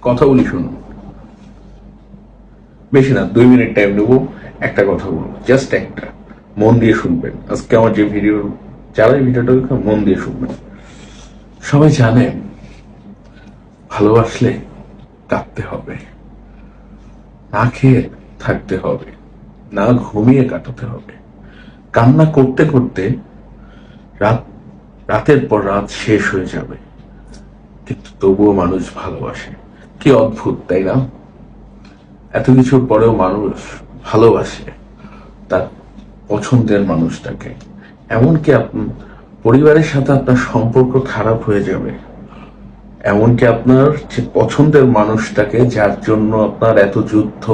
কথা বলি, শুনুন। বেশি না, 2 মিনিট টাইম নেবো, একটা কথা বলবো, জাস্ট একটা। মন দিয়ে শুনবেন। আজকে আমার যে ভিডিও চালাই, ভিডিওটা মন দিয়ে শুনবেন। সবাই জানেন ভালোবাসলে কাঁদতে হবে, না খেয়ে থাকতে হবে, না ঘুমিয়ে কাটাতে হবে, কান্না করতে করতে রাতের পর রাত শেষ হয়ে যাবে, কিন্তু তবুও মানুষ ভালোবাসে। কি অদ্ভুত, তাই না? এত কিছুর পরেও মানুষ ভালোবাসে তার পছন্দের মানুষটাকে। এমনকি পরিবারের সাথে আপনার সম্পর্ক খারাপ হয়ে যাবে, এমনকি আপনার যে পছন্দের মানুষটাকে, যার জন্য আপনার এত যুদ্ধ,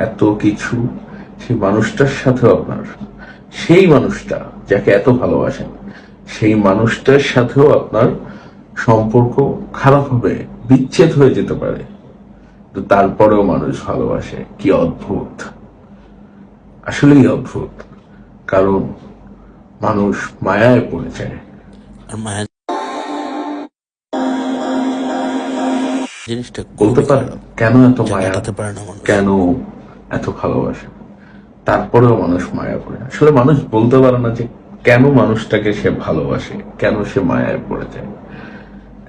এত কিছু, সেই মানুষটার সাথেও আপনার, সেই মানুষটা যাকে এত ভালোবাসেন, সেই মানুষটার সাথেও আপনার সম্পর্ক খারাপ হবে, বিচ্ছেদ হয়ে যেতে পারে, তো তারপরেও মানুষ ভালোবাসে। কি অদ্ভুত, আসলেই অদ্ভুত। কারণ মানুষ মায়ায় পড়ে যায়। আর মায়া জিনিসটা বলতে খুবই পারেন খারাপ, কেন এত যা মায়া, কাটাতে পারে না মানুষ। কেন এত ভালোবাসে, তারপরেও মানুষ মায়া পড়ে। আসলে মানুষ বলতে পারে না যে কেন মানুষটাকে সে ভালোবাসে, কেন সে মায়ায় পড়ে যায়।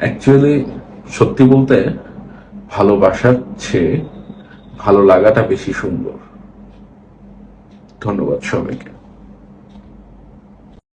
অ্যাকচুয়ালি সত্যি বলতে, ভালোবাসার চেয়ে ভালো লাগাটা বেশি সুন্দর। ধন্যবাদ সবাইকে।